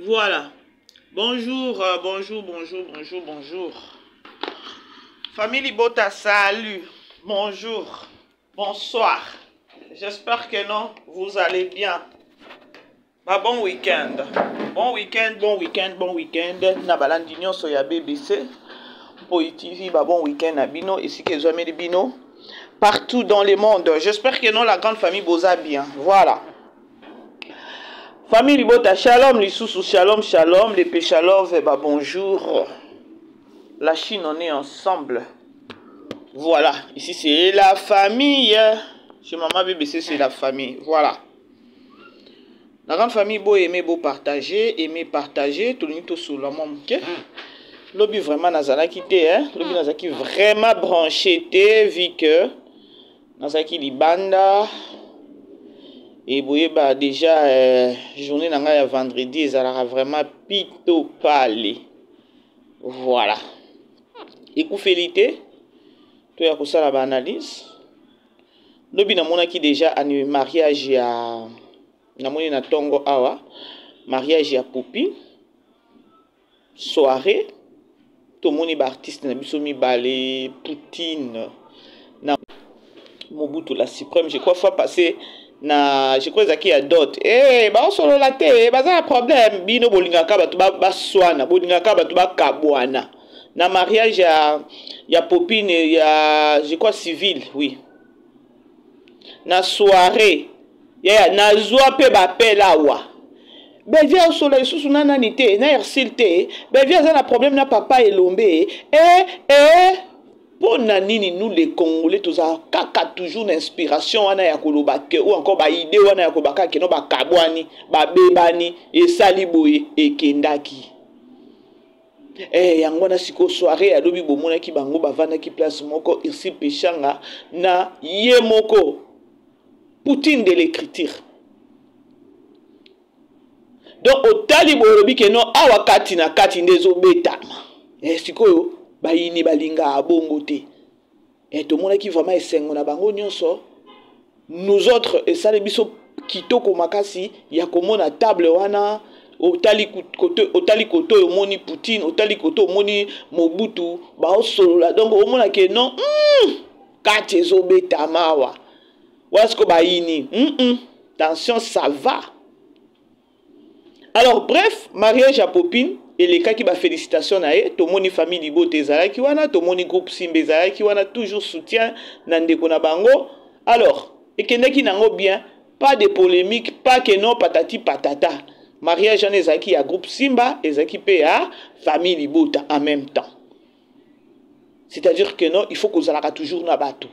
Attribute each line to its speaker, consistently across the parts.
Speaker 1: Voilà. Bonjour, bonjour. Famille Libota, salut. Bonjour. Bonsoir. J'espère que non, vous allez bien. Bon week-end. Bon week-end. Nabalandinyo soya BBC. Pour TV, bon week-end à Bino. Ici que vous avez Bino. Partout dans le monde. J'espère que non, la grande famille Boza bien. Voilà. Famille Libota, shalom, les sous shalom, les péchalov, bonjour. La Chine, on est ensemble. Voilà, ici c'est la famille. Chez maman BBC, c'est la famille. Voilà. La grande famille, beau aimer, beau partager, tout le monde sur la même. Lobby vraiment Nazalaki té, hein. Lobby Nazaki vraiment branché té, vu que Nazaki Libanda. Et vous bah déjà journée nanga vendredi ça sera vraiment pito palé. Voilà. Écoufélité to ya kosala ba analyse. Lobi na mona ki déjà ani mariage ya na moni na tongo awa mariage ya Popi soirée to moni ba artiste na biso mi balé Poutine na Mobutu la suprême je crois fois passé na je crois zaki ya dot ba solo la te ba za problème bino bolingaka batu ba swana bolingaka batu ba kabwana na mariage ya Popine ya je crois civil oui na soirée ya na zwa pe ba pela wa be via solo isusu na nani te na RCL te be via za na problème na papa elombe pour nini nous les Congolais tous ça kaka toujours l'inspiration wana ya kolobake ou encore ba idée wana ya kobaka ke no ba kabwani ba bebani et saliboye et kendaki yango na siko soirée ya lobi bomona ki bango bavanda ki place moko ici pechanga na ye moko Poutine de l'écriture donc otali bolobi ke no awa kati na kati ndezo betama sikoyo bayini balinga abongo te to mona ki vraiment esengo na bango nyonso nous autres esale biso kitoko makasi ya komona table wana otali koto omoni Poutine otali koto omoni Mobutu ba osolola donc omona ke non kati ezobeta mawa wasko bayini attention ça va. Alors bref mariage à Popine et les cas qui ba félicitations na ye to moni famille Libote ezalaki wana to moni groupe Simba ezalaki wana toujours soutien na ndeko na bango. Alors ekendaki nango bien, pas de polémique, pas que non patati patata. Mariage en ezalaki ya groupe Simba ezalaki pe ya famille Libota en même temps. C'est-à-dire que non, il faut que zalaka toujours na bato.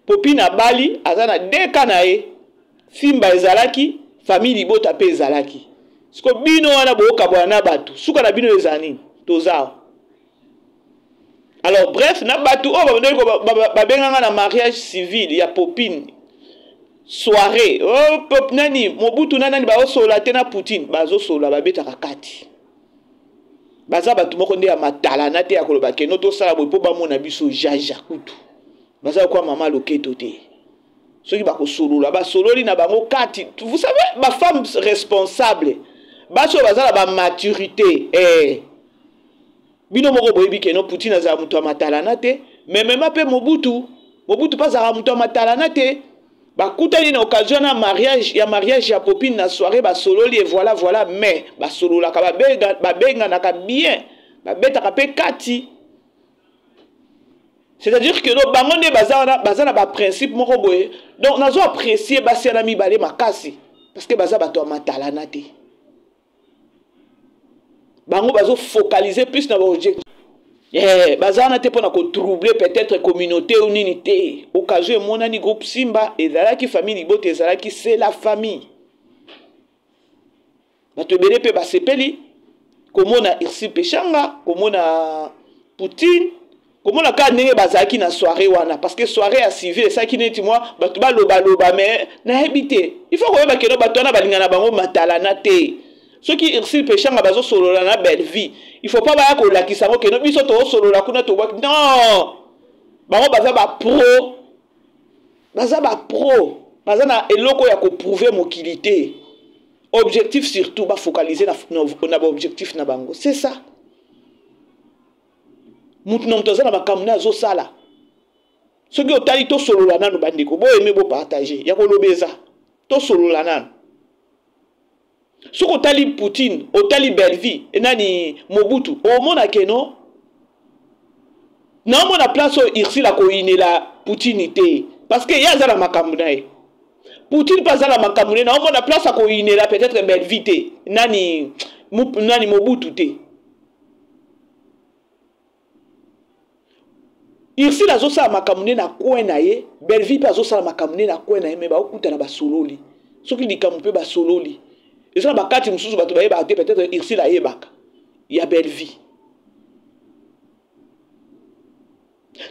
Speaker 1: Popine na Bali azana deka na ye Simba ezalaki famille Libota pe ezalaki. Sko bino wana boka bwana batu suka na bino ezani tozao. Alors bref na batu babenganga na mariage civil ya Popine soirée pop nani Mobutu nani ba osola te na Poutine bazo sola babeta kakati baza batu moko nde ya matala na te ya koloba ke no to sala boy po ba mona biso jaja kutu baza kwa mama loketo te ceux qui ba ko solola ba sololi na bango kati vous savez ma femme responsable baso bazala ba maturité bino moko boyebi ke no Poutine azala mutu matala na te mais même pe Mobutu pas azala mutu matala na te bakutani na occasion na mariage ya Popine na soirée ba sololi et voilà mais ba solola ka ba benga na ka bien ba beta ka pe kati. C'est-à-dire que no bango ne bazana ba principe moko boye donc nazo apprécier basi na mibale makasi parce que baza bato matala na te bango bazo focaliser plus na objectif bazana te pona ko troubler peut-être communauté ou unité occasion monani groupe Simba ezalaki famille Libote ezalaki c'est la famille bato bele pe basepeli komona irsi pechanga komona Poutine komona ka ndenge bazaki na soirée wana parce que soirée à civil ça qui neti moi bato ba loba mais na habité il faut koyeba keno bato na balinga na bango matala na te. Ceux qui irsi pechanga bazo solola na belle vie il faut pas ba ko lakisa ngo keno biso to solola kuna to non bango baza ba pro baza na eloko ya ko prouver mokilité objectif surtout ba focaliser na ba objectif na bango. C'est ça. Mutu na mtoza na makamuna azo sala. Soki otali to solola nanu bandiko bo aimer bo partager ya ko lobeza to solola nanu. Soki otali Poutine, otali Belvi enani Mobutu o mona keno na mona place o Ursula ko inela Poutine te parce que ya za la makamuna e. Poutine pas à la makamune na mona place ko inela peut-être Belvi te nani Mobutu te. Irsi la zosa makamune na kwena ye, Belvi pa zosa makamune na kwena ye, mais ba okuta na ba sololi. Soki di kampe ba sololi. Et ça ba kati mususu ba to ba peut-être Irsi la yebaka. Ya Belvi.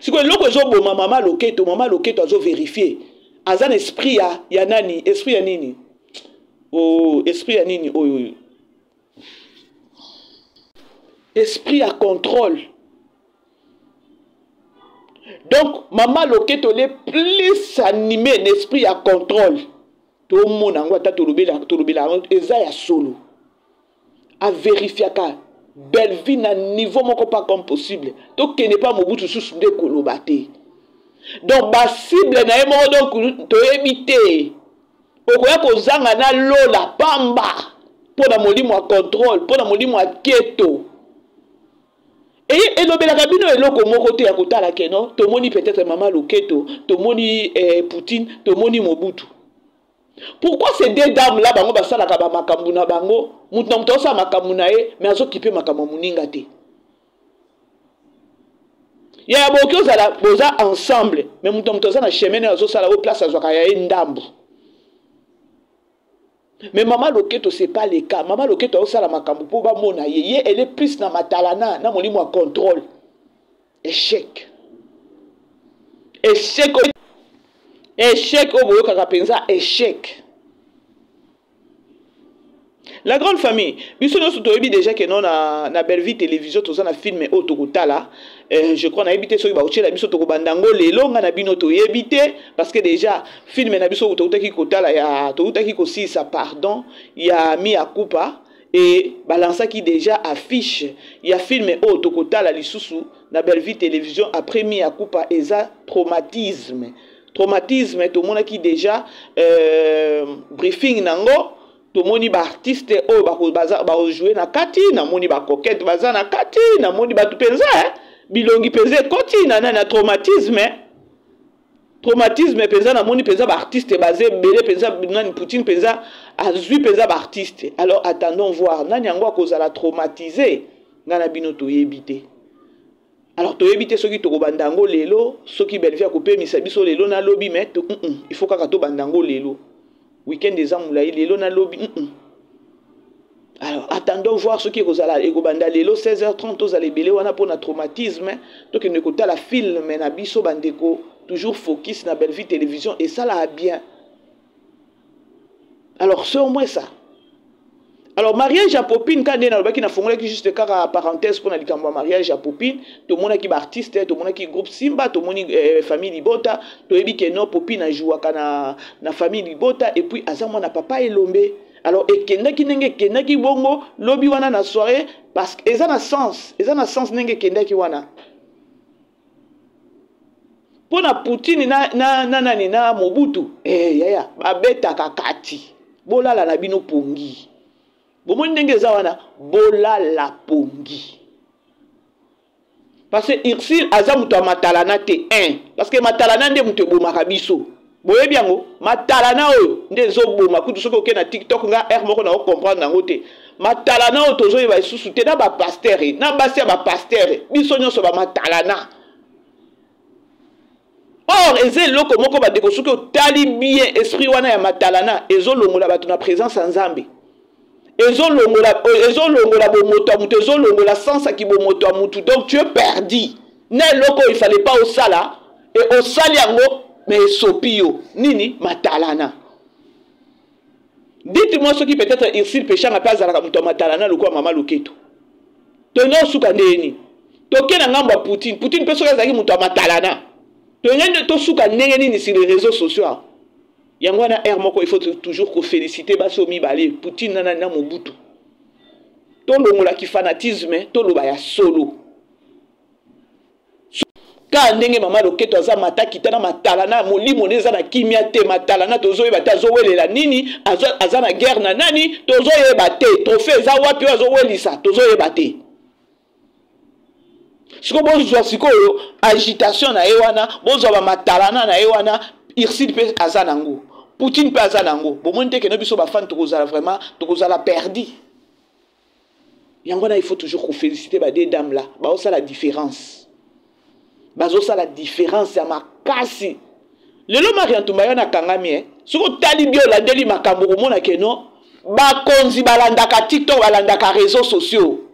Speaker 1: Si ko loko zo bo mama loketo azo vérifier. Azan esprit ya nani, esprit ya nini? Oh, esprit ya nini? Oh. Esprit à contrôle. Donc, maman loketo le plus animé l'esprit à contrôle. Tout le monde a eza ya solo. A vérifier ka belle vie na niveau moko pas comme possible. Donc, qui n'est pas Mobutu sous de kolobate. Donc, ba cible na ye moko donc to éviter. Okoya ko zanga na lola pamba. Pour na molimo à contrôle, pour na molimo à keto. Et l'obéla kabino est loko moko te ya kotala keno, to moni peut-être maman loketo, to moni Poutine, to moni Mobutu. Pourquoi ces deux dames là bango basala ka ba makambu na bango, mutu na mutu sa makambu na ye, mais azo kipe makambu muninga te. Ya bokyo zala boza ensemble, mais mutu na mutu sa na chemin na azo sala au place azo ka ya ndambu. Mais maman loketo c'est pas le cas. Maman loketo au sala makambu po ba mona ye elle est plus na matalana na molimo à contrôle. Échec. Échec au boyo kaka penza échec. La grande famille, biso no sotoyebi déjà que non na Belleville télévision to na film e otokutala. Je crois na habité so ba ochela biso to bandango lelo nga na bino to yebité parce que déjà film na biso to utaki kotala ya to utaki ko sisa pardon ya mi akupa et balança qui déjà affiche ya film e otokutala lisusu na Belleville télévision après mi akupa eza traumatisme to mona qui déjà briefing nango to moni ba artiste o ba jouer na kati na moni ba coquette baza na kati na moni ba tupenza bilongi penza koti na traumatisme penza na moni penza ba artiste basé belé penza nani Poutine penza azui penza ba artiste. Alors attendons voir nani yango akozala traumatisé ngana bino to yebité. Alors to yebité soki to bandango lelo soki Belleville akopé misa biso lelo na lobby mais il faut kaka to bandango lelo. Week-end des amoulaï, lelo na lobby. Alors, attendons voir ce qui est Rosala. Et Gobanda lelo, 16h30, aux alébélés, on a pour un traumatisme. Donc, il écoute la film, mais na biso bandeko, toujours focus na Belleville télévision. Et ça, là, a bien. Alors, c'est au moins ça. Alors, mariage à Popine, quand on a qui n'a formulé juste car parenthèse pour le mariage à Popine, tout le monde qui est artiste, tout le monde qui est groupe Simba, tout le monde famille Libota, tout le monde qui est non Popine a joué na famille Libota, et puis Azamon na papa et l'ombe. Alors, et kenda ki bongo, lobby wana na soirée, parce que ça na sens nenge kenda ki wana. Pour na Poutine na Mobutu, ya, babeta kakati, bola la nabino pongi. Bomoni ndenge za wana bola la pongi. Parce que Irsil aza mutu matalana te 1 parce que matalana nde mutu bomaka biso. Boye biango matalana oyo nde zo boma kutu soko ke na TikTok nga moko na comprendre nango te. Matalana oyo tozo yeba isusu te na ba pasteur na basi ya ba pasteur biso nyonso ba matalana. Or eze loko moko ba deko soko tali bien esprit wana ya matalana ezo longola batu na présence nzambe. Ezo longola bomoto amutu, ezo longola sansa ki bomoto amutu. Donc tu es perdu. Ne loko il fallait pas au sala et au sali yango mais sopio nini matalana. Dites-moi ce qui peut-être Irsil péché na pas zalaka mutu matalana loko mama loketo. Tono suka ndeni. Toke na ngamba Poutine. Poutine peso ka zaki mutu matalana. Tono to suka ndenge nini sur les réseaux sociaux. Yangwana Moko, il faut toujours qu'on félicite Baso Mibale, Poutine Nana Mobutu. Tolo mola ki fanatisme, tolo baya solo. Ka ndenge mama loketo aza mata kitana matala na molimo neza na kimia te matala na tozo yeba ta zo welela nini aza na guerre na nani tozo yeba te trophée za wapi azo welisa tozo yeba te. Siko bonzo sikoyo agitation na ewana bonzo ba matala na ewana Irsil pe aza nango Poutine pe aza nango bomonte ke no biso ba fan tokozala vraiment tokozala perdu. Yangona il faut toujours qu'on félicite ba des dames là ba ça la différence. Bazo ça la différence ya makasi. Lelo Marie Antoumba na kangami soko talibio la deli makambo komona ke no ba konzi balandaka TikTok balandaka réseaux sociaux.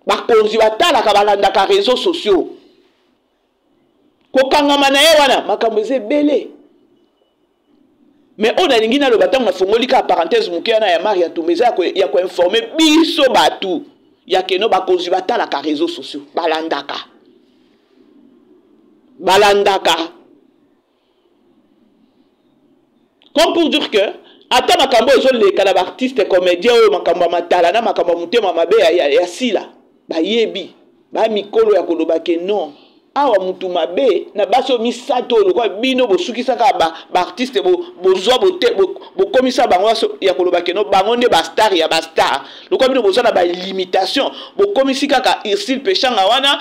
Speaker 1: Ba konzi batala ka balandaka réseaux sociaux. Ko kangama na ye wana makambo ze belé. Mais on a l'ingina le bâton na fongoli ka parenthèse mukia na ya Marie Antoumba ya ko informer biso batu ya ke no ba konzi batala ka réseaux sociaux balandaka. Balandaka. Comme pour dire que, ata makambo ezo le kala artiste comédien ou makambo matala na makambo mutema mabe ya sila. Ba yebi, ba mikolo ya koloba ke non. Awa mutu mabe na baso misato lokwa bino bosuki saka ba artiste bozwa bo komisa bango ya koloba ke non bango nde ba star ya ba star. Lokwa bino bozwa na ba limitation bo komisi kaka Irsil Pechanga wana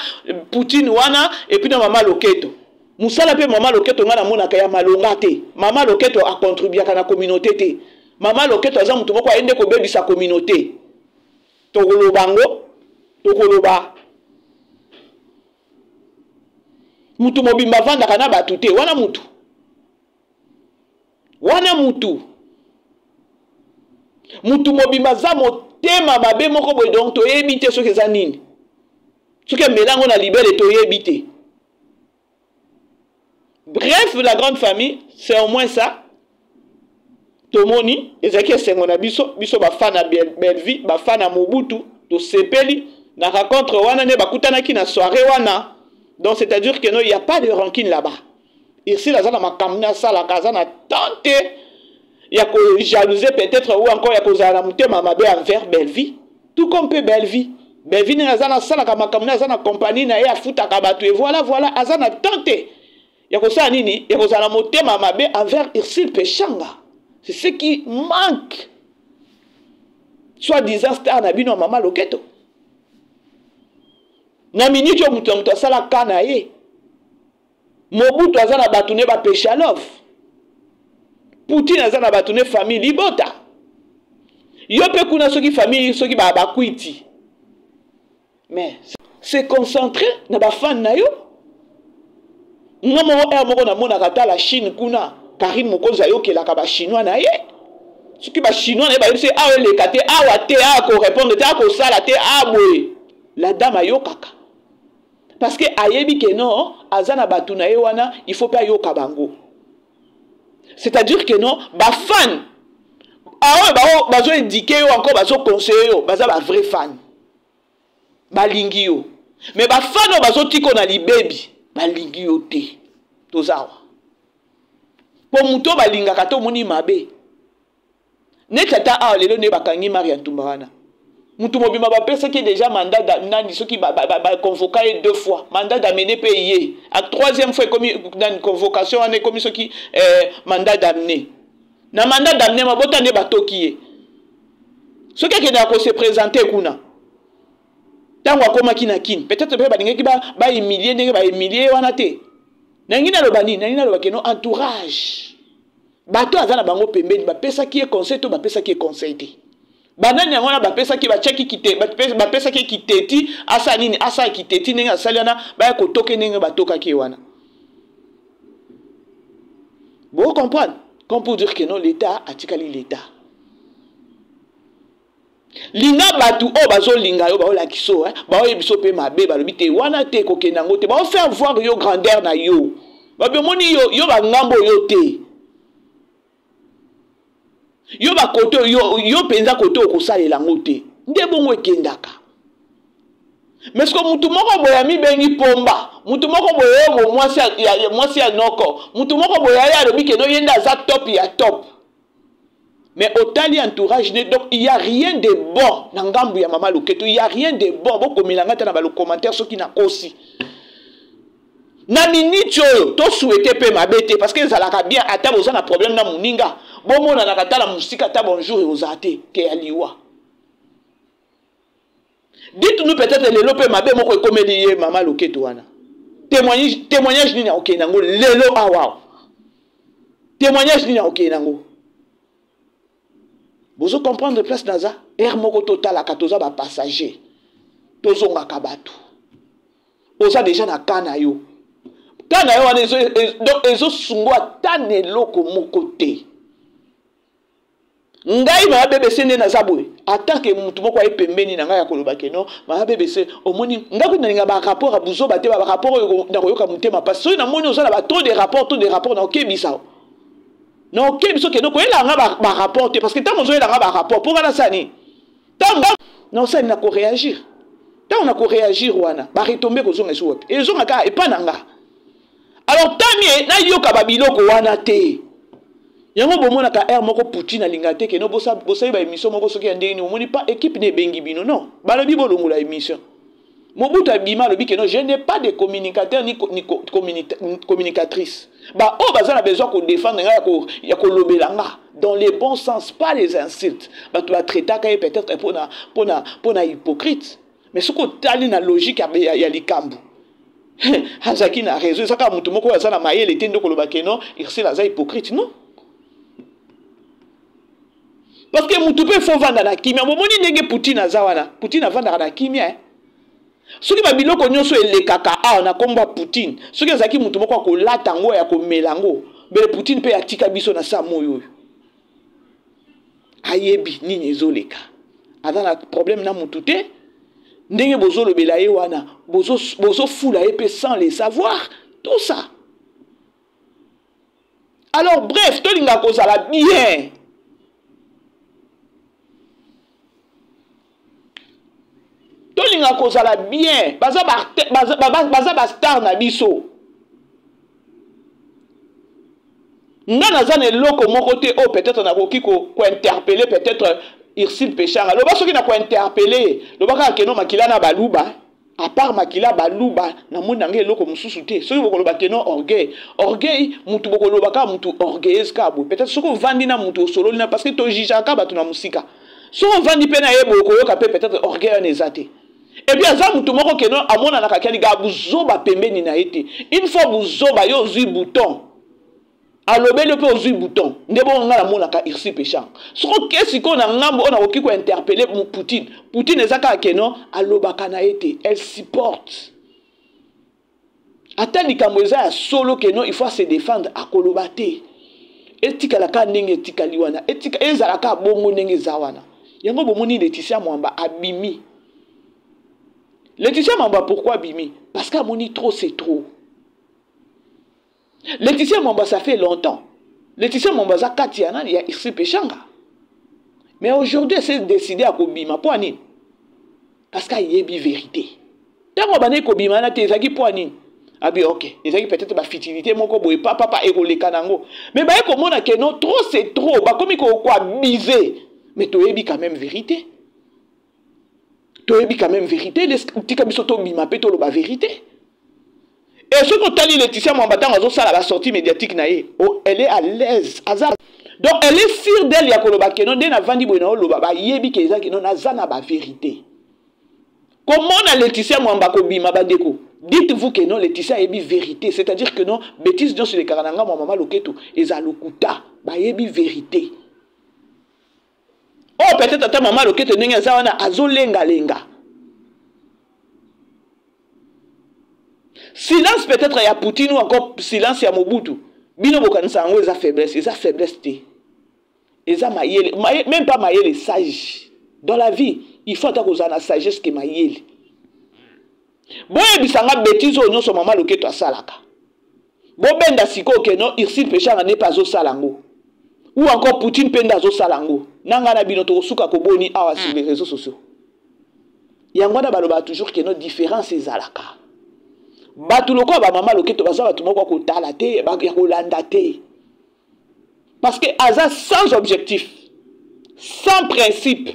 Speaker 1: Poutine wana et puis na mama loketo. Musala pe mama loketo ngana mona kaya malonga te. Mama loketo a contribué à la communauté te. Mama loketo aza mutu moko ende ko bebisa communauté. Tokolo bango, tokoloba. Mutu mobimba vanda kana batu te wana mutu. Wana mutu. Mutu mobimba za motema mabe moko boy donc to yebite soki za nini. Soki melango na libere to yebite. Bref, la grande famille, c'est au moins ça. Tomoni, Ezekiel Senghona biso bafana Belvi, bafana Mobutu, to sepeli, na rencontre wana ne bakutana ki na soirée wana. Donc c'est-à-dire que non, il n'y a pas de rancune là-bas. Ici la zana makamna sala kazana tante ya ko jalouser peut-être ou encore ya ko zala mutema mabe envers Belvi. Tout comme peut Belvi. Belvi na zana sala ka makamna zana compagnie na ya futa ka batu et voilà azana tante. Ya ko sa nini ya ko zala mutema mabe envers Irsil Pechanga. C'est ce qui manque. Soit disant star na bino mama loketo. Na minute yo mutu sala kana ye. Mobutu azana batune ba Pechalov. Poutine azana batune famille Libota. Yo pe kuna soki famille soki ba bakwiti. Mais se concentrer na ba fan na yo. Ngomo moko na mona kata la Chine kuna Karim Mokoza yo ke la ka ba chinois na ye. Soki ba chinois na ba yebise awe le kate awa te a ko répondre te a ko sala te a boye. La dame yo kaka. Parce que ayebi que non, azana batuna wana, il faut pas yo kabango. C'est-à-dire que non, ba fan. Ah ouais, bazo indiquer yo encore bazo conseiller yo, baza ba vrai fan. Ba lingi yo. Mais ba fan o bazo tiko na libebi, ba lingi yo te. Tozawa. Po muto ba linga kato moni mabe. Ne tata a lelo ne bakangi Marie Antoumba wana. Moutou mobima ba pesa qui déjà mandat d'amener ceux qui ba convoqué 2 fois mandat d'amener payé à 3e fois comme dans une convocation on est comme ceux qui mandat d'amener na mandat d'amener ma botane ba tokié ceux qui na ko se présenter kuna tango akoma kina kin peut-être ba dingi ba humilier ndenge ba humilier wana te nangina lo bani nangina lo bakeno entourage bato azana bango pembeni ba pesa qui est conseil to ba pesa qui est conseil te. Banani ngona ba pesa ki ba cheki kite ba pesa ki kiteti asa nini asa kiteti ninga saliana ba ko toke ninga ba toka ki wana. Vous comprenez? Comme pour dire que non l'état a tikali l'état. Linga batu o bazo linga yo ba o la kiso ba o yebiso pe mabe ba lobite wana te ko kenango te ba o faire voir yo grandeur na yo. Ba be moni yo ba ngambo yo te. Yo ba koto yo penza koto ko salela ngote nde bongo ekendaka mais ce que mutu moko boya mi bengi pomba mutu moko boya mo mwasi ya noko mutu moko boya ya lobi ke no yenda za top ya top. Mais au tali entourage, donc il n'y a rien de bon dans Ngambu ya Mama Loketo, il n'y a rien de bon. Beaucoup de gens dans le commentaire, ceux qui n'ont aussi. Na minute to souhaité pe mabete parce que ça la bien ata boza na problème na muninga. Bon mona na kata la musika ta bonjour et ozate ke aliwa. Dites-nous peut-être le lope mabe moko comédie Mama Loketo wana. Témoignage ni na OK nango lelo awa. Témoignage ni na OK nango. Vous comprendre place naza air moko total à katoza ba passager tozonga kabatu oza déjà na kana yo wana donc ezo sungwa tane loko moko te ngai ma BBC nde naza boye attaque mutu moko ayi pembeni na ngai ya koloba keno ma BBC omoni ngako na linga ba rapport a buzo ba te ba rapport na koyoka mutema parce que na moni oza na ba trop de rapports na okebisa. Non, ok, parce que nous avons un rapport, parce que tant que nous avons un rapport, pour la sani, non, ça n'a qu'à réagir. Tant on a qu'à réagir, on va retomber aux zones et les zones et pas nanga. Alors, tant mieux, na yoka babilo ko wana te. Yango bomo na ka air moko Poutine na lingate ke no bossa ba émission moko soki ande ni omoni pas équipe ne bengi bino non. Balobi bolongo la émission. Mobutu abima lobi ke non, je n'ai pas de communicateur ni communicatrice. Bah oh baza na besoin ko défendre ya ko lobelanga dans les bons sens, pas les insultes. Bah tu vas traiter ka peut-être pour na hypocrite. Mais ce ko tali na logique ya likambu. Hazaki na raison, ça ka mutu moko baza na mayele tendo ko lobake non, il c'est la hypocrite non. Parce que mutu pe faut vendre na kimia, momoni ndenge Poutine azawana. Poutine avanda na kimia. Soki ba biloko nyonso elekaka a na komba Poutine soki azaki mutu moko ko lata ngo ya ko melango bele Poutine pe atika biso na sa moyo ayebi nini ezoleka aza na problème na mutu te ndenge bozolo belaye wana bozo fula e pe sans les savoir tout ça. Alors bref to linga ko sala bien. Tolinga kozala bien, baza ba star na biso. Nga nazane loko moko te o peut-être na koki ko interpeller peut-être Ursule Péchanga. Lo basoki na ko interpeller, lo baka keno makila na baluba, à part makila baluba na mona nge loko mususu te. Soki boko lo bakeno orgueil mutu boko lo baka mutu orgueilleuse ka bo. Peut-être soko vandi na mutu solo na parce que to jijaka batu na musika. Soko vandi pe na yebo ko yoka peut-être orgueil na ezate. Et bien, ça, mutu moko keno amona na kakeli ga buzoba pembeni na ete. Une fois buzoba yo zui bouton. Alobe le pe zui bouton. Ndebo nga la mona ka Ursule Péchanga. Soko kesi ko na ngambo ona oki ko interpeller mu Poutine. Poutine ezaka keno aloba kana ete. Elle supporte. Ata likambo eza ya solo keno il faut se défendre akoloba te. Etika la ka ndenge etika liwana. Etika ezala ka bongo ndenge zawana. Yango bomoni Laetitia Mwamba abimi. Laetitia Mwamba pourquoi Bimi? Parce qu'à moni trop c'est trop. Laetitia Mwamba ça fait longtemps. Laetitia Mwamba ça Katiana il y a Ursule Péchanga. Mais aujourd'hui c'est décidé à Kobima pour nini? Parce qu'il y a une vérité. Tant qu'on a Kobima na te ezaki pour nini? Ah bien ok, ezaki peut-être ba fitilité moko boye papa ekole kanango. Mais ba ekomona que non trop c'est trop, ba komi ko kwa biser. Mais to ebi quand même vérité. Tu es quand même vérité, les petits bisoto bima peto la vérité. Et ce que tu as dit, Laetitia Mwamba, la sortie médiatique, elle est à l'aise. Donc elle est sûre d'elle, il y a koloba kenon, dès na vandi boino loba, yebi keza kenon na zana ba vérité. Comment na Laetitia Mwamba ko bima bandeko? Dites-vous que non, Laetitia yebi vérité, c'est-à-dire que non, bêtise dans sur les karananga Mama Loketo, ezalokuta, ba yebi vérité. Oh, peut-être à ta maman, le kete n'enga zawana azo lenga. Silence peut-être ya Poutine ou encore silence ya Mobutu. Bino bokanisa ngo eza faiblesse te. Eza mayele, même pas mayele sage. Dans la vie, il faut ta kozana sagesse que mayele. Boye bisanga bêtise o nyonso Mama Loketo asalaka. Bo benda siko ke non Ursule Péchanga n'est pas au salango. Ou encore Poutine penda zo salango. Nanga na bino to suka ko boni awa sur les réseaux sociaux. Yangwana baloba toujours que nos différences ezalaka. Batu loko ba mama loketo baza batu moko ko tala te ba ya kolanda te. Parce que aza sans objectif, sans principe.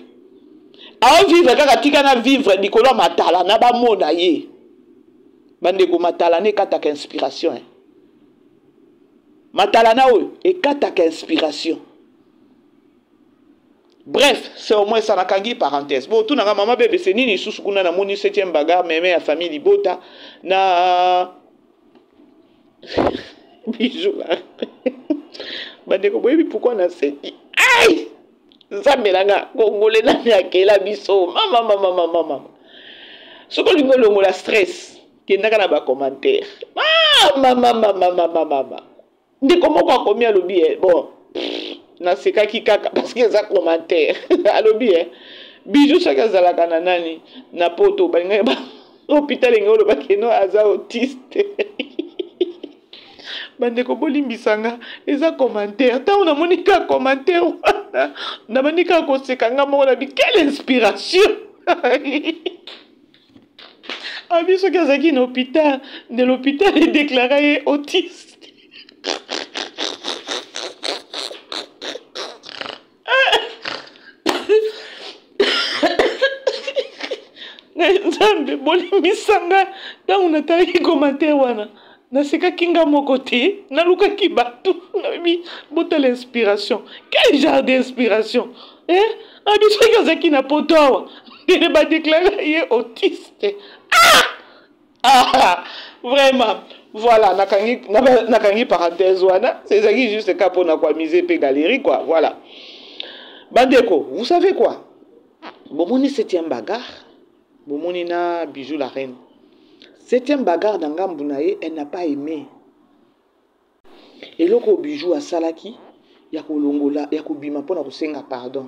Speaker 1: A vivre kaka tika na vivre likolo matala na ba mona ye. Bande ko matala ne kataka inspiration. Matala na o e kataka inspiration. Bref, c'est au moins ça na kangi parenthèse. Bon, tout na maman bébé c'est nini sous kuna na moni 7e bagarre mémé à famille libota na bijou là. Bande ko boyebi pourquoi na seti. Aïe! Zambelanga kongolais na yakela biso. Mama. Soko lingolo la stress qui ndaka na ba commentaire. Mama. Ndiko moko komi alobi bon. Na seka ki kaka parce que ça commentaire alobi bijou chaka zalaka na nani na poto balinga ba hôpital ngolo bakeno aza autiste bande ko bolimbisanga eza commentaire ta on monika commentaire na manika ko sekanga mo na bi quelle inspiration abiso kazaki na hôpital de l'hôpital est déclaré autiste. Nzambe bolimbisanga tango natali commentaire wana naseka kinga moko te naluka kibatu nabi bota l'inspiration. Quel genre d'inspiration abiso kazaki na poto awa ne ba déclaré autiste. Vraiment voilà nakangi parenthèse wana c'est ça qui juste ka pona kwa miser pe galerie quoi. Voilà bandeko, vous savez quoi, bomoni 7e bagarre. Bomoni na bijou la reine. 7e bagarre dans Gambunaye, elle n'a pas aimé. Et là, au bijou à Salaki, il y a kolongola, il y a kobima pour na kosenga pardon.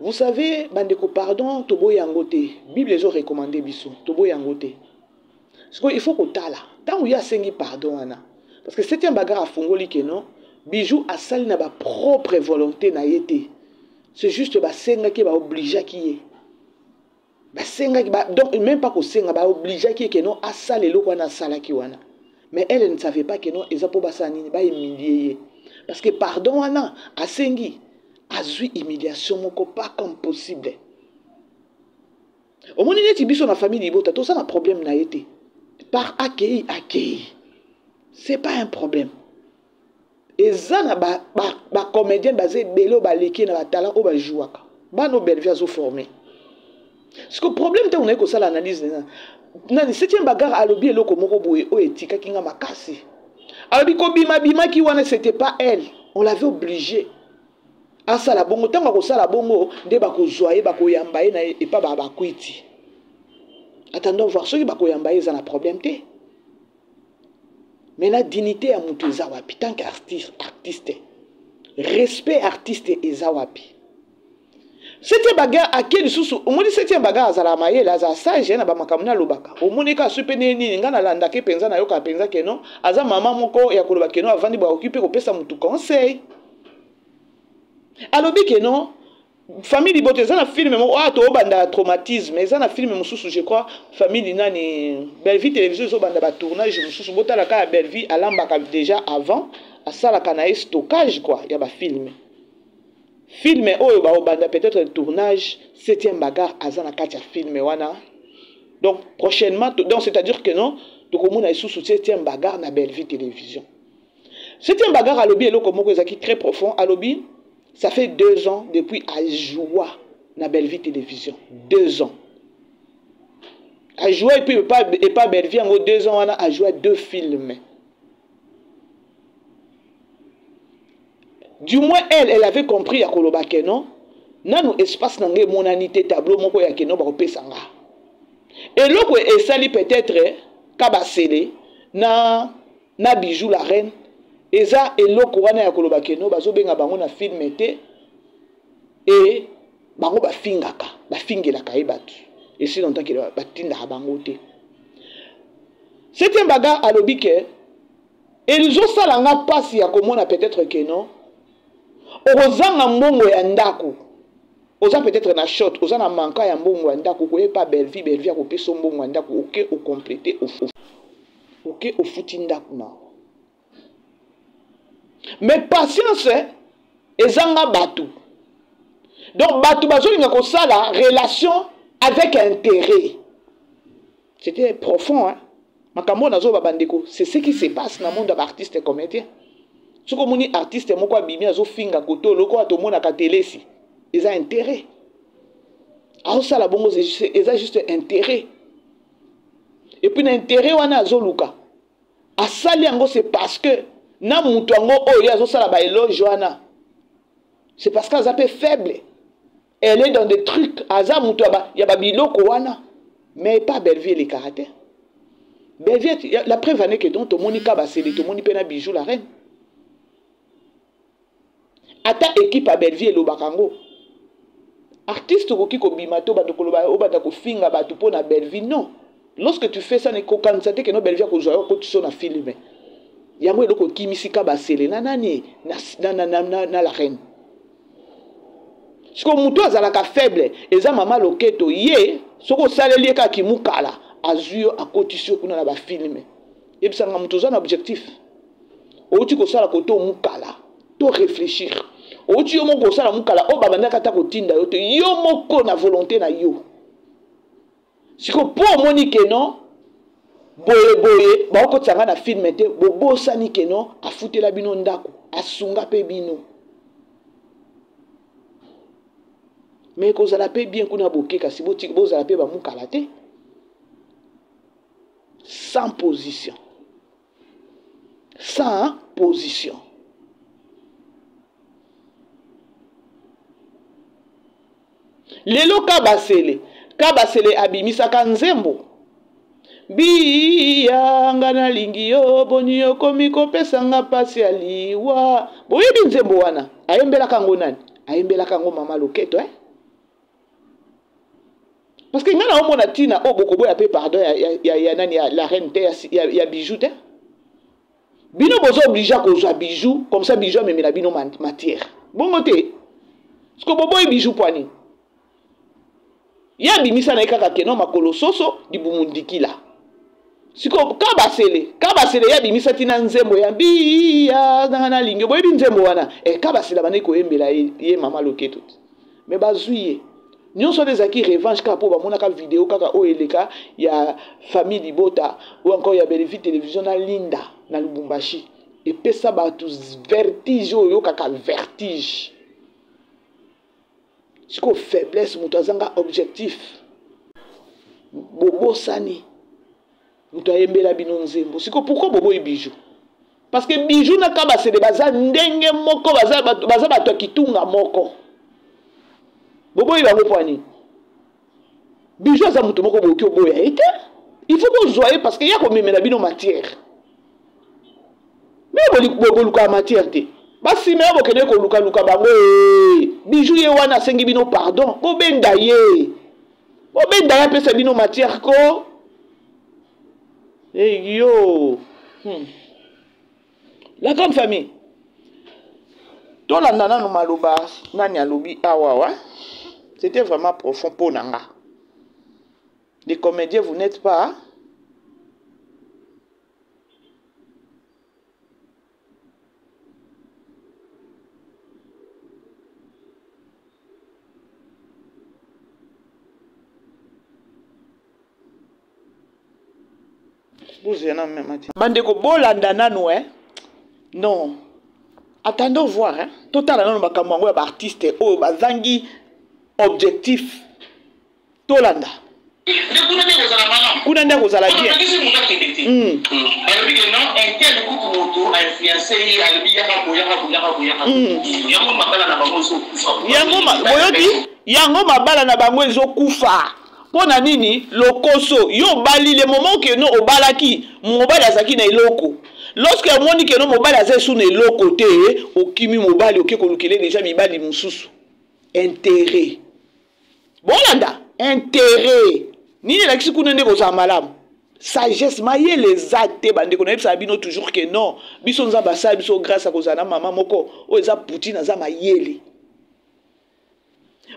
Speaker 1: Vous savez, bandeko pardon, tobo yangote. Bible les a recommandé biso, tobo yangote. Parce qu'il faut qu'on tala. Tant où il y a sengi pardon ana. Parce que 7e bagarre à fongoli que non, bijou à sali na ba propre volonté na yete. C'est juste ba senga qui va obliger qui est. Donc même pas que senga ba obligé qui que non a salé le quoi na sala qui wana. Mais elle ne savait pas que non eza po basani ba humilier. Parce que pardon wana a sengi azui humiliation moko pas comme possible. Au moins neti biso na famille libota tout ça na problème na été. Par accueilli. C'est pas un problème. Et ça na ba comédien basé belo ba leki na batala o ba jouaka. Ba no belvi azo formé. Parce que le problème, c'est qu'on a ça l'analyse. Dans le 7e bagarre, alobi eloko moko boye o etika kinga makasi. Alobi ko bima ki wana c'était pas elle. On l'avait obligé. À ça la bongo tanga ko sala bongo nde ba ko zoyer ba ko yambaye na et pas ba kwiti. Attendons voir ceux qui ba ko yambaye ça na problème té. Mais la dignité à mutu ezawapi tant qu'artiste. Respect artiste ezawapi. 7e bagarre à quel sous au moins 7e bagarre azala maye la za sage na ba makamuna lobaka au moins ka supene ni ngana landa ke penza na yo ka penza ke non aza mama moko ya koloba ke non avandi ba occuper ko pesa mutu conseil alobi ke non famille libote za na film mo to banda traumatisme za na film mususu je crois famille nani Belleville télévision zo banda ba tournage mususu botala ka Belleville alamba déjà avant à sala kana stockage quoi ya ba film. Film oyo ba obanda peut-être le tournage 7e bagarre azana katia film wana. Donc prochainement donc c'est-à-dire que non to komona sous 7e bagarre na Belleville télévision. 7e bagarre à lobby eloko moko ezaki très profond à lobby ça fait 2 ans depuis Ajoua na Belleville télévision 2 ans. Ajoua et puis pas Belleville en 2 ans wana Ajoua 2 films. Du moins, elle avait compris à Koloba Keno. Nanu espace nangé monanité tableau moko ya Keno ba kopesanga. Et loko esali peut-être kabasele na bijou la reine. Eza eloko wana ya Koloba Keno bazo benga bango na film été et bango ba fingaka, ba fingelaka ebatu. Et si longtemps que batinda bango te. 7e bagarre à lobike ils ont salanga passe ya komona peut-être que non. Orozanga mbongo ya ndako oza peut-être na shot oza na manka ya mbongo ya ndako koye pa belle-vie akopesa mbongo ya ndako oke okomplete oke ofuti ndako na mais patience ezanga bato donc bato bazolinga kosala relation avec intérêt. C'était profond, hein. Makambo nazo babandeko, c'est ce qui se passe dans le monde d'artiste et comédien. Ce que moni artiste moko abimi azo finga koto loko atomona ka telesi. Ils ont intérêt. Ah ça la bongo ils ont juste intérêt. Et puis l'intérêt wana azo luka. Asali yango c'est parce que na mutu yango oyo azo sala ba éloge wana. C'est parce qu'elle est un peu faible. Elle est dans des trucs aza mutu ya ba biloko wana. Mais pas Belle-Vie les caractères. Belle-Vie, la preuve année que donc, tout le monde est tout le monde est bijou la reine. Ata équipe à Belle-Vie et le Bakango. Artiste qui ko bimato ba dokoloba o ba ko finga ba to pona Belle-Vie non. Lorsque tu fais ça ne ko kansate que no Belle-Vie ko joyo ko tu so na film. Ya mo eloko kimisika ba sele na nani na la reine. Si mutu azalaka faible, eza mama loketo ye soko saleli ka kimukala azuyo akotisio kuna na ba film. Et puis ça nga mutu zana objectif. Outi ko sala koto mukala, to réfléchir. Outi yo moko sala mukala o babanda kata ko tinda yo te yo moko na volonté na yo. Siko po moni ke non boye ba ko tsanga na film te bobo sani ke non afutela bino ndako, asunga pe bino. Mais quand vous allez bien qu'on a bouqué, si vous allez ba moukalate, sans position. Sans position. Lelo kabasele abimisa kanzembo. Biyanga na lingi yo boni yo komi kopesa nga pasi aliwa. Boyebi nzembo wana, ayembela kango nani? Ayembela kango mama loketo Parce que ngana omona tina o bokobo ya pe pardon ya nani ya la reine ya bijou te. Bino bozo obligé ko zo bijou comme ça bijou mais la bino matière. Bongo te. Parce que bobo e bijou poani. Ya bimisa na kaka keno makolo soso di bumundikila. Siko kabasele ya bimisa tina nzembo ya biya na lingi boyebi nzembo wana kabasela bana ko embela ye mama loketo. Mais bazuye nous sommes des acquis revanche car pour mon vidéo kaka o eleka ya famille Libota ou encore ya Belle-Vie télévision na Linda na Lubumbashi et pesa ba tous vertige yo kaka vertige. Siko faiblesse mutazanga objectif. Bobo sani. Mutayembela bino nzembo. Siko pourquoi bobo e bijou? Parce que bijou na kaba c'est de baza ndenge moko baza bato kitunga moko. Bobo il va vous poigner. Bijou ça mutu moko boki oboya ete. Il faut qu'on joie parce qu'il y a comme même la bino matière. Mais bobo luka matière te. Basi me bo kene ko luka bango. Bijou ye wana sengi bino pardon. Bo benda ye. Bo benda ya pesa bino matière ko. Hey yo. La grande famille. Tolanda na no maloba nani alobi awawa. C'était vraiment profond pour Nanga. Les comédiens, vous n'êtes pas. Vous êtes même. Bandeko bolanda nanu non. Attendons voir Total nanu bakamango ya artiste o bazangi objectif tolanda kuna ndako zala bien yango mabala na bango ezokufa pona nini lokoso yo bali le moment que no obalaki mobali azaki na eloko. Lorsque moni que no mobali azesu na eloko te okimi mobali okeko lukele déjà mibali mususu intérêt. Bolanda, intérêt. Ni la kisi kunende ko za malamu. Sagesse maye les actes bande ko na bisa bino toujours que non. Biso nzamba sa biso grâce à kozana mama moko o eza Poutine za mayele.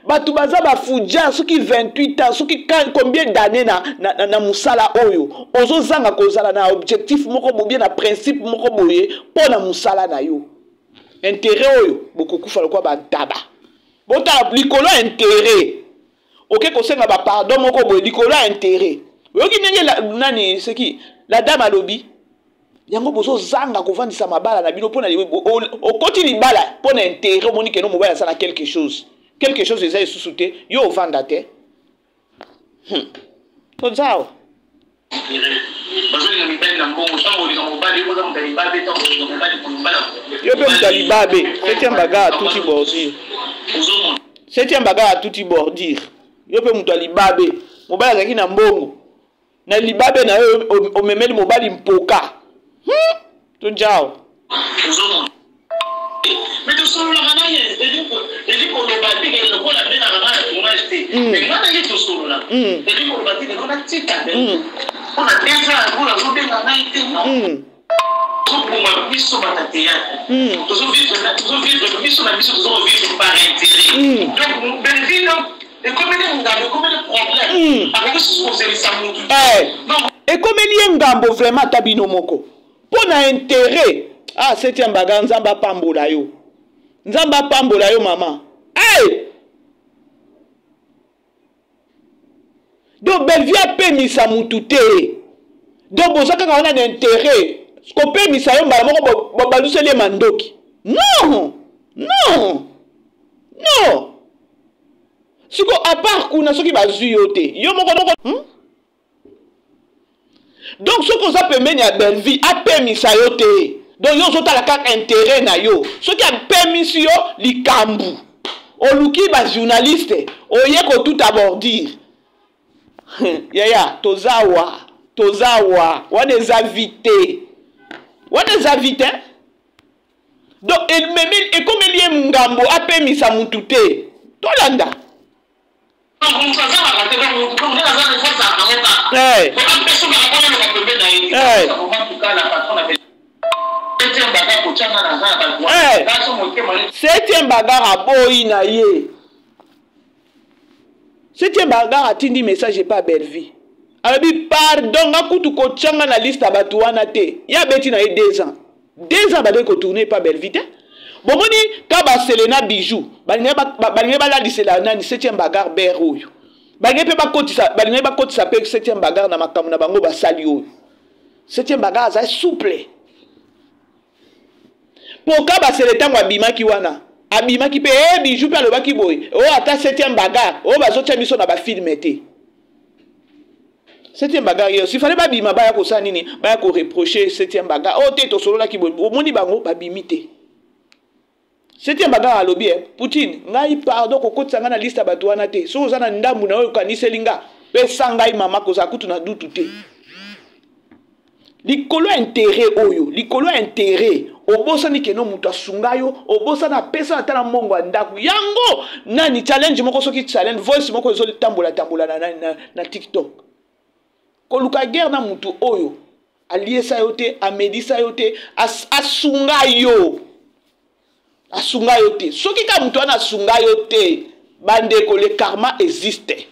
Speaker 1: Batu baza ba fuja soki 28 ans soki combien d'années na musala oyo ozo zanga kozala na objectif moko boye na principe moko boye po na musala na yo intérêt oyo bokokufa lokwa ba taba bota likolo intérêt OK kosenga ba pardon moko boye likolo intérêt yoki ndenge nani seki la dame alobi yango bozo zanga kovandisa mabala na bino pona okoti libala pona intérêt moni ke no mobala sana quelque chose eza sous-souté yo vandate tozao yo pe mutalibabe septième bagarre à tout bordir yo pe mutalibabe mobala zaki na mbongo na libabe na yo omemeli mobali mpoka tozao
Speaker 2: mais tout ça là na ye et ko le bati que le ko la bena na tournage té mais ngana ye tout ça là et ko le bati que on a tika on a déjà on a joué na été non tout pour ma mission batatia toujours vivre mission la mission toujours vivre par intérêt donc Belville et comme il y a comme des problèmes avec ce qu'on s'est ça mon non
Speaker 1: et comme il y a ngambo vraiment tabino moko pour na intérêt. Ah, septième bagarre, nzamba pambola yo. Nzamba pambola yo, maman. Hey! Donc, Belville a permis ça moutouté. Donc, bon, ça, quand on a un intérêt, ce qu'on permis ça, on va nous les mandoki. Non! Non! Non! Ce qu'on a part, qu'on a ce qui va zuyoter. Yo, mon donc, ce qu'on a permis à Belville a permis ça yoter. Donc, yo zota la carte intérêt na yo. Ce qui a permis sur yo, li kambu. O luki ba journaliste, o ye ko tout abordir. Yaya, tozawa, wane invité. Wane invité. Donc, et comme il y a ngambo a permis ça moutouté. Tolanda. Hey. Hey. Septième bagarre à boy na ye. Septième bagarre a tindi message pas Belville. Alors pardon nga kutu ko tchanga na liste abatu wana te. Ya beti na 2 ans. 2 ans ba ko tourner pas Belville. Bon moni ka ba Selena bijou. Balinga ba la lisela nani septième bagarre ber oyo. Balinga pe ba kotisa pe septième bagarre na makamu na bango ba sali oyo. Septième bagarre za souple. Pourquoi ba c'est le temps abima ki wana abima ki pe bijou pe aloba ki boy o ata septième bagarre o ba zotia biso na ba film été septième bagarre yo si fallait ba bima ba ya ko sa nini ba ya ko reprocher septième bagarre o te to solo la ki boy o moni bango ba bimité septième bagarre alobi Poutine ngai pardon ko kotsanga na liste ba wana te so za na ndambu na yo kaniselinga pe sangai mama ko za kutu na dutu te likolo intérêt oyo likolo intérêt obosani keno mutu asunga yo obosana pesa atala mongo andaku yango nani challenge moko soki challenge voice moko zo tambola na TikTok koluka guerre na mutu oyo aliesa yo te amedisa yo te asunga yo te soki ka mutu ana asunga yo te bandeko le karma existe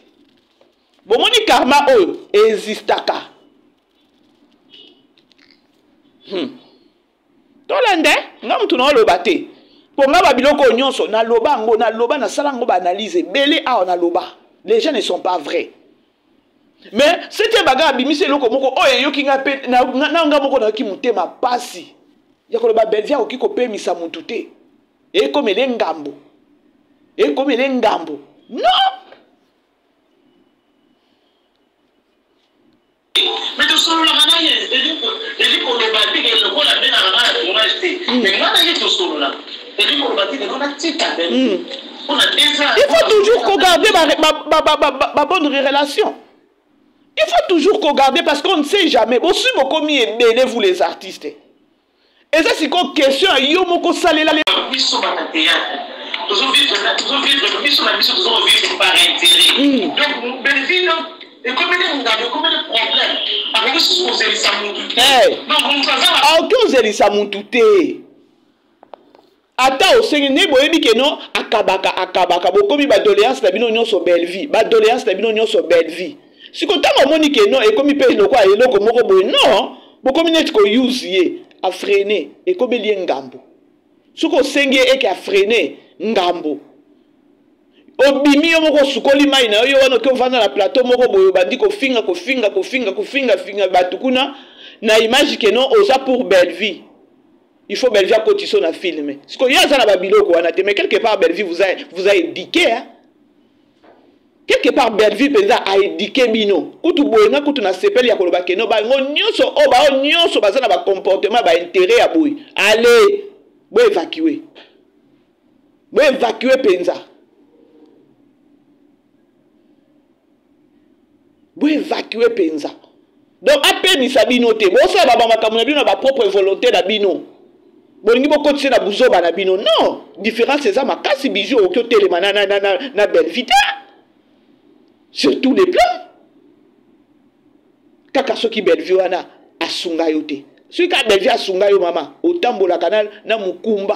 Speaker 1: bomoni karma oyo existaka tolande nga mutu na loba te ponga ba biloko nyonso na loba ngo na loba na sala ngo ba analyse belé a na loba les gens ne sont pas vrais mais c'était baga bimise loko moko oyo yokinga pe na nga moko na ki mutema pasi ya ko loba Belville oki ko pemisa mutu te e comme les ngambo non.
Speaker 2: Mais tout ça là na ye et ko le bati que le ko la bena na tournage té mais ngana ye tout ça là et ko le bati que on a tika on a déjà
Speaker 1: il faut toujours regarder ma bonne relation. Il faut toujours regarder parce qu'on ne sait jamais. Aussi mon commis est belé vous les artistes. Et ça c'est une question yo moko salela les
Speaker 2: mission batatia toujours vivre mission la mission toujours vivre par intérêt. Donc Belville et comme il y a des problèmes avec ce qu'on s'est ça mon tout. Donc on va ça
Speaker 1: aucun zeli ça mon tout. ata osengi ne boyebi ke non akabaka bokomi ba doléance na bino nyonso belle vie ba doléance na bino nyonso belle vie siko tama moni ke non ekomi pe loko eloko moko boye non bokomi net ko use ye a freiner ekomi lié ngambo siko osengi eke a freiner ngambo obimi yo moko sukoli mai na yo wana ke ovanda na plateau moko boye bandi kofinga batukuna na image ke non oza pour belle vie. Il faut Belleville cotiser na film. Ce qu'il y a dans la biloko wana te mais quelque part Belleville vous a éduqué hein. Quelque part Belleville penza a éduqué bino. Kutu boyenga kutu na sepel ya koloba keno ba nyonso o ba nyonso baza na ba comportement ba intérêt ya boy. Allez, bo évacuer. Bo évacuer penza. Bo évacuer penza. Donc à peine ça bino te. Bo ça ba makamuna bino na ba propre volonté na bino. Bolingi boko tse na buzoba na bino non différence c'est ça makasi bijou au télé na belle vita sur tous les plans kaka soki belle vie wana asunga yo te soki ka belle vie asunga yo mama otambola kanal na mukumba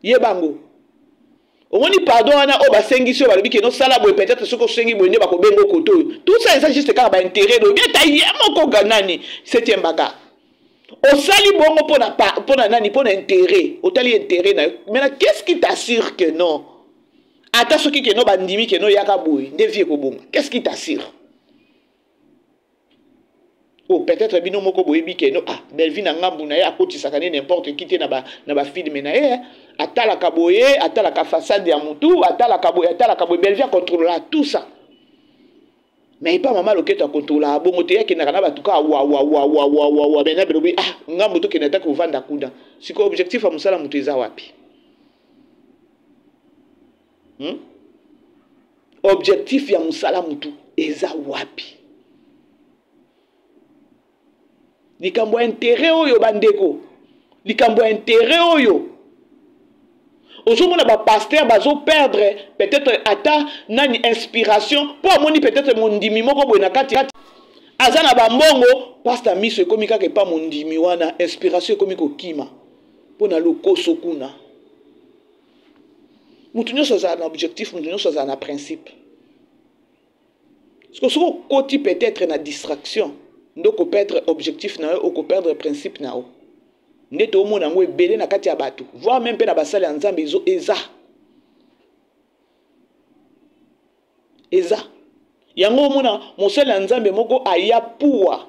Speaker 1: yebango omoni pardon wana o basengi so balobi ke no sala boy peut-être soko sengi boy ne ba ko bengo koto tout ça c'est juste ka ba intérêt do bien ta yemo ko ganani septième baga au sali bongo pour nani pour intérêt otali intérêt na maintenant qu'est-ce qui t'assure que non ata soki que non bandimi que non yaka boy ndevie ko bonga qu'est-ce qui t'assure oh peut-être bino moko boyebi que non ah belvi na ngambu na ya koti sakane n'importe qui te na ba film na ye atala kaboye atala ka façade ya mutu atala kaboye belvi contrôler tout ça. Mais pas maman le keta contrôla bongo te yaki na kana batuka wa bena belobi ah ngambo to kenata ko vanda kuda siko objectif a musala mutu eza wapi objectif ya musala mutu eza wapi likambo intérêt oyo bandeko likambo intérêt oyo Aujourd'hui, on pasteur bazo perdre peut-être ata nani inspiration pour moni peut-être mon dimi moko boy na kati azana ba mbongo pasteur miso komika ke pa mon dimi wana inspiration komiko kima pona lokoso kuna mutu nyoso za na objectif mutu nyoso za na principe parce que so koti peut-être na distraction ndoko perdre objectif na o ko perdre principe na o ndete omona ngo ebele na kati ya bato voir même pe na basali ya nzambe eza yango omona mosali ya nzambe moko aya puwa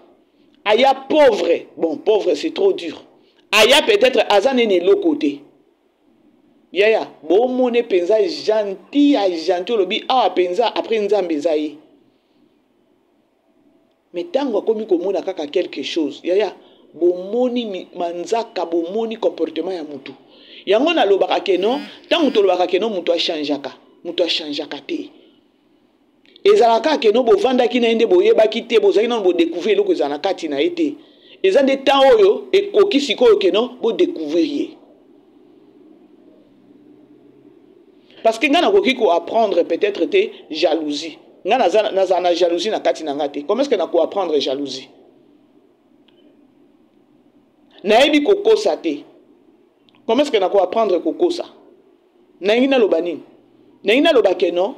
Speaker 1: aya pauvre bon pauvre c'est trop dur aya peut-être aza nene lokote yaya bomone penza gentil olobi awa penza après nzambe eza ye mais tango akomi komona kaka quelque chose yaya bomoni manzaka bomoni comportement ya mutu yango na lobaka ke non tango to lobaka ke non mutu a changeaka te ezalaka ke non bovanda ki na ende boyebaki te bozaki na bo découvrir eloko ezana kati na ete eza de temps oyo ekoki sikoyo ke non bo découvrir ye parce que nga nakoki ko apprendre peut-être te jalousie nga na jalousie na kati na nga te comment est-ce que na ko apprendre jalousie naebi kokosa te comment est-ce que na ko apprendre kokosa nangi na loba nini nangi na loba ke non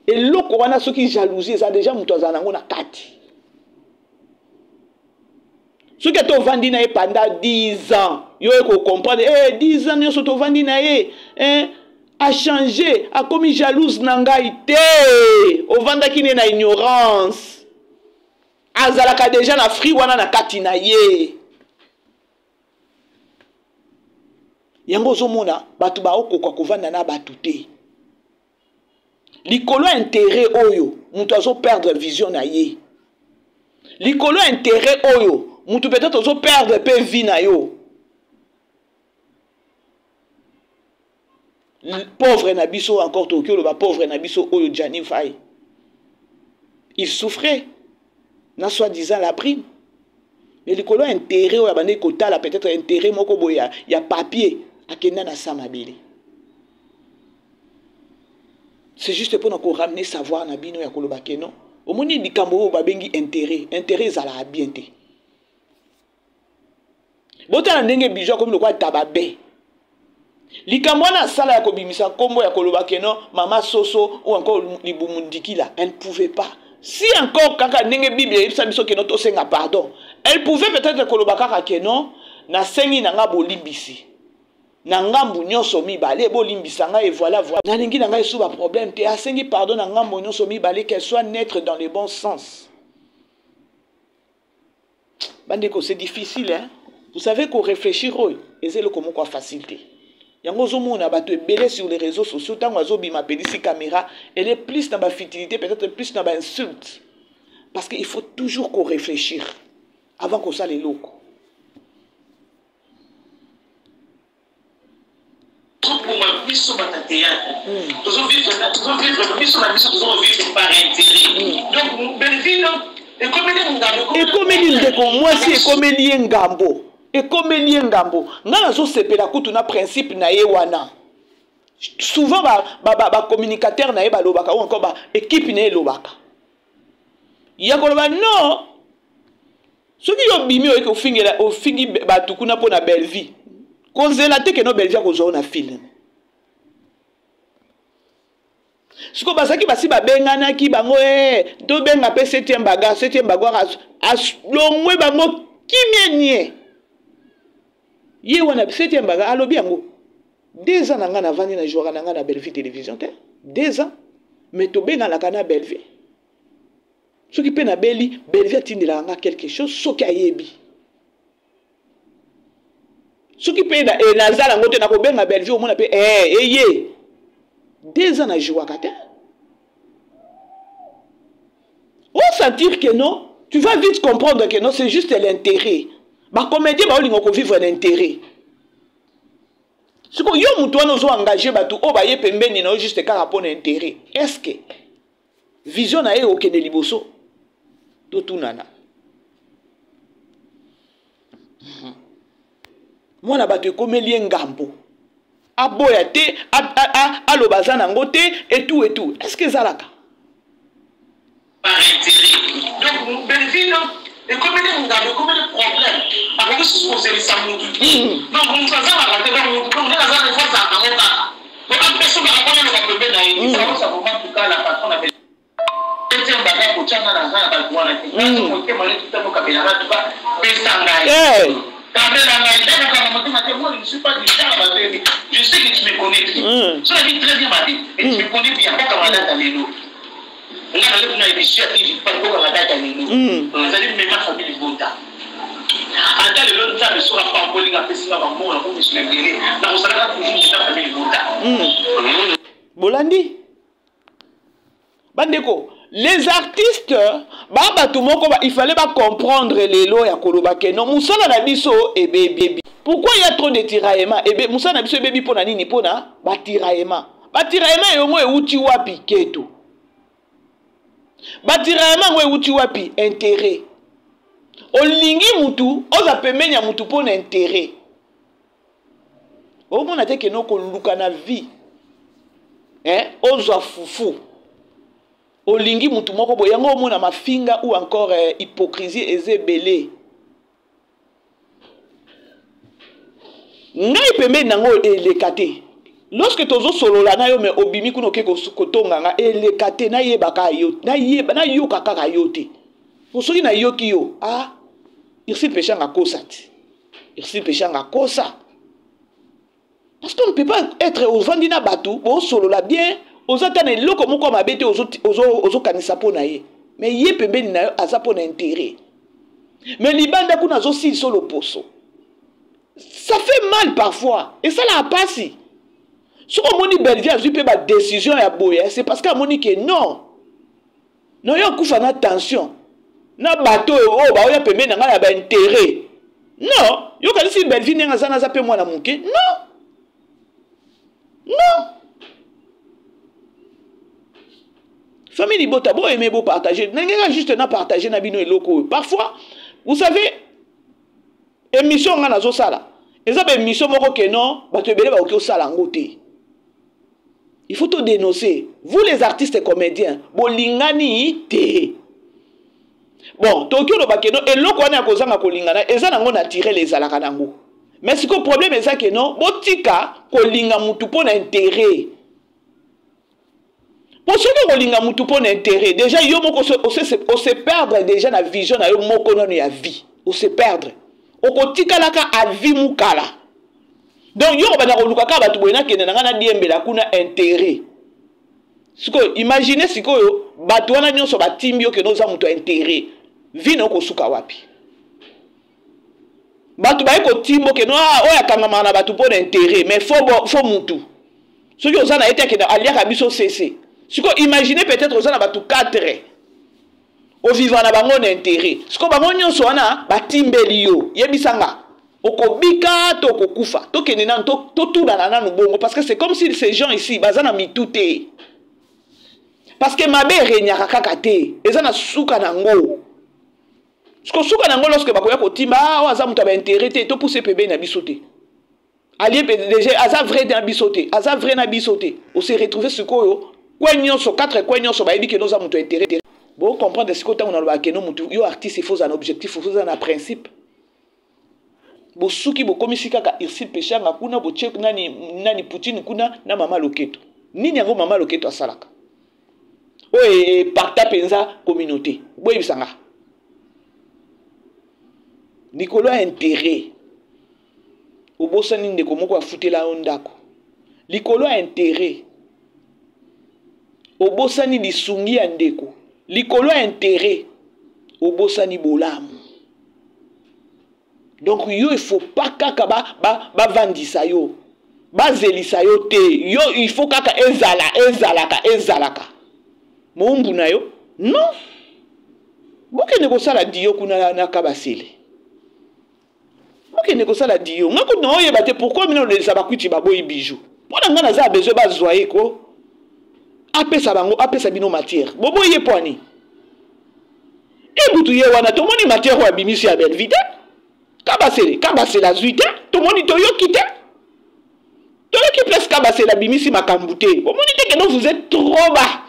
Speaker 1: eloko wana soki jalousie eza déjà mutu azala nango na kati soki tovandi na ye pendant 10 ans yo eko comprendre 10 ans nyonso tovandi na ye a changé a komi jalouse na ngai te ovandaki ne na ignorance azalaka déjà na fri wana na kati na ye yango ozomona bato baokoka kovanda na bato te likolo intérêt oyo mutu azo perdre vision na ye likolo intérêt oyo mutu peut-être azo perdre pe vie na yo pauvre na biso encore toki oloba pauvre na biso oyo Gianni Faye il souffrait na soi-disant la prime mais likolo intérêt oyo abandi kotala peut-être intérêt moko boya ya papier akenda na samabele c'est juste pour nous ramener savoir na bino ya koloba ke non omoni likambo oyo babengi intérêt ezala bien te botala ndenge bijou komi lokwa tababe Likamwana sala ya kobimisa kombo ya koloba keno mama soso ou encore libumundikila, elle ne pouvait pas. Si encore kaka nenge Bible yebisa biso keno to senga pardon, elle pouvait peut-être koloba kaka keno na sengi nanga bolimbisi. Na ngambu nyonso mibale bolimbisa nga et voilà. Na lingi nanga esu ba problème te asengi pardon na ngambu nyonso mibale qu'elle soit naître dans le bon sens. Bandeko, c'est difficile hein. Vous savez qu'on réfléchit et c'est le comment quoi facilité. Yango zomo na bato belé sur les réseaux sociaux tant oiseau bima pelisi caméra, elle est plus dans ma futilité, peut-être plus dans ma insulte. Parce qu'il faut toujours qu'on réfléchisse avant qu'on s'aille les locaux.
Speaker 2: Pour ma mission dans le théâtre, nous vivre la mission nous vivre par intérêt. Donc Belleville et comme
Speaker 1: il moi si et comme il ngambo. Et comme il y a un gambo, nga zo sepela kutu na principe na ye wana. Souvent ba communicateur na ye ba lobaka ou encore ba équipe na ye lobaka. Ya koloba non. Soki yo bimi o fingi ba tukuna pona belle vie. Kozela te ke no belle vie ko zo na film. Siko basaki basi ba bengana ki bango to benga pe 7e baga as longwe bango kimyenye. Ye wana 7e baga alobi yango 2 ans nanga na vandi na jouera nanga na Belleville télévision te 2 ans mais to benga la kana Belleville soki pe na Belleville tindela nga quelque chose soki ayebi soki pe na nazala ngote na ko benga Belleville omona pe ye 2 ans na jouera te on sentir que non tu vas vite comprendre que non c'est juste l'intérêt. Ba comédien ba olingo ko vivre l'intérêt. Si ko yo mutu wana zo engager batu o ba ye pembeni na juste ka rapport intérêt. Est-ce que vision na ye okene liboso to tunana. Mwana batu komelie ngambo. Aboya te alobaza nango te et tout. Est-ce que zalaka?
Speaker 2: Par intérêt. Donc Belleville et comme il y a un problème, avec ce qu'on s'est dit, donc on s'en va à la télé, on est à la fois à la donc une personne a pas le problème, ça va en tout cas la patronne avait été un bagage pour tchanga dans un balcon là, on peut manger tout le caméra, tout ça, personne moi je ne suis pas du genre, je sais que tu me connais, ça dit très bien ma vie, et tu me connais bien, pas comme dans les lots. On a une émission qui parle de la date à nous. On a dit même ma famille vota. En tant que l'autre ça ne sera pas en politique à faire ça avant moi on se lever. Dans on sera toujours la famille vota.
Speaker 1: Bolandi. Bandeko, les artistes baba tout moko il fallait pas comprendre les lois ya koloba ke non musala na biso et baby. Pourquoi il y a trop de tiraillements et musala na biso baby pona nini pona ba tiraillement. Ba tiraillement yo mo e uti wapi keto. Batiraema ngwe uti wapi intérêt. Olingi mutu, oza pemenya mutu pona intérêt. Omona te ke no ko luka na vie. Oza fufu. Olingi mutu moko bo yango omona mafinga ou encore hypocrisie ezebele. Ngai pemenya nango elekate. Lorsque tozo solola na yo me obimi kuno ke kotonga nga elekate na yebaka yo na yeba na yo kaka yote osoki na yoki yo irsi péché nga kosati irsi péché nga kosa parce qu'on ne peut pas être au vandina batu bo solola bien ozatana loko moko mabete ozo kanisa pona ye mais ye pembeni na yo aza pona intérêt mais libanda kuna zo si solo poso ça fait mal parfois et ça la passe. Si on dit Belleville a eu une décision à boyer, c'est parce qu'on dit que non. Non, il y a une attention. Na bateau, oh, bah, il y a un intérêt. Non, il y a si Belleville n'est pas un peu moins la mouke. Non. Non. Famille Bota, bon, aimer beau partager. N'a juste na partager na bino et loko. Parfois, vous savez, émission on a zo sala. Et ça émission moko que non, bah tu belé ba okyo sala ngote. Il faut tout dénoncer. Vous les artistes et comédiens, bolingani te. Bon, Tokyo no bakeno et loko na kozanga kolingana, eza nango na tirer les alaka nango. mais ce que le problème est ça que non botika kolinga mutu pona intérêt pour ce que kolinga mutu pona intérêt déjà yo moko on se perdre déjà la vision na yo moko non ya vie on se perdre okotika laka a vie mukala donc yo bana koluka ka batu boyena kene na ngana diembela kuna intérêt siko imaginez sikoyo batu wana nyonso batimbi yo ke no za mutu intérêt vie no kosuka wapi batu baye kotimbo ke no oya kangama na batu pona intérêt mais faut mutu soki ozana ete ke na aliaka biso cc siko imaginez peut-être ozana batu 4 au vivant na bango na intérêt siko bango nyonso wana batimbeli yo yebisanga okobika to kokufa to kende na to tuna na bongo parce que c'est comme si ces gens ici bazana mitute parce que mabe renyaka kaka te ezana suka nango siko suka nango lorsque bakoya kotimba aza mutu ba intérêt te to pousser pebe na bisote allié déjà aza vrai na bisote aza vrai na bisote on se retrouver sikoyo kwenyo so 4 kwenyo so ba ebi ke no za mutu intérêt. Bon, comprendre ce que tu as dans le artiste, il faut un objectif, il faut un principe. Bo suki bo komisi kaka irsi pesha ngakuna bo check nani Poutine kuna na mama loketo. Nini yango mama loketo asalaka. Oye parta penza communauté. Boye bisanga. Nikolo a intérêt. Obosani ndeko moko afutela ondako. Likolo a intérêt. Obosani lisungi ya ndeko. Likolo a intérêt au bosani bolamu. Donc yo il faut pas kaka ba vandisa yo. Ba zelisa yo te. Yo il faut kaka ezalaka. Moumbu na yo? Non. Boke neko sala diyo kuna na kabasele. Boke neko sala diyo. Ngako no yeba te pourquoi mino le sabakuti baboyi bijou. Pona ngana za besoin ba zoyer ko. Apesa bango apesa bino matière bobo ye poani e butu ye wana to moni matière wa bimisi ya belle vite kabasela zuite to moni to yo kite to yo ki presque kabasela bimisi makambute bo moni te que non vous êtes trop bas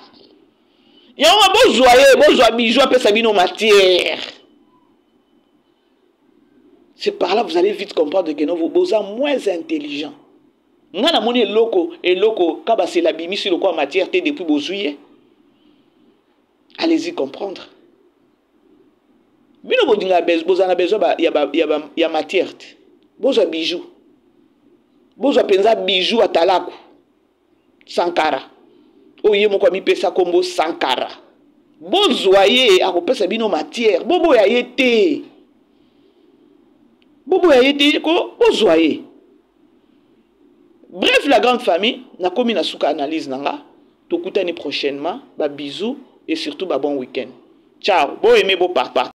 Speaker 1: ya wa bozoa bijou apesa bino matière. C'est par là vous allez vite comprendre que non vous êtes moins intelligent. Ngana moni eloko kabase la bimi sur le quoi matière te depuis bozuye. Allez-y comprendre. Bino bodinga bozana bezo ya matière. Bozo bijou. Bozo penza bijou atalaku. Sankara. Oye moko mi pesa kombo Sankara. Bozoye akopesa bino matière. Bobo ya yete. Ko bozoye. Bref, la grande famille, na komi na suka analyse nanga, tokutani prochainement, ba bisous et surtout ba bon week-end. Ciao, bon aimé, bon papa.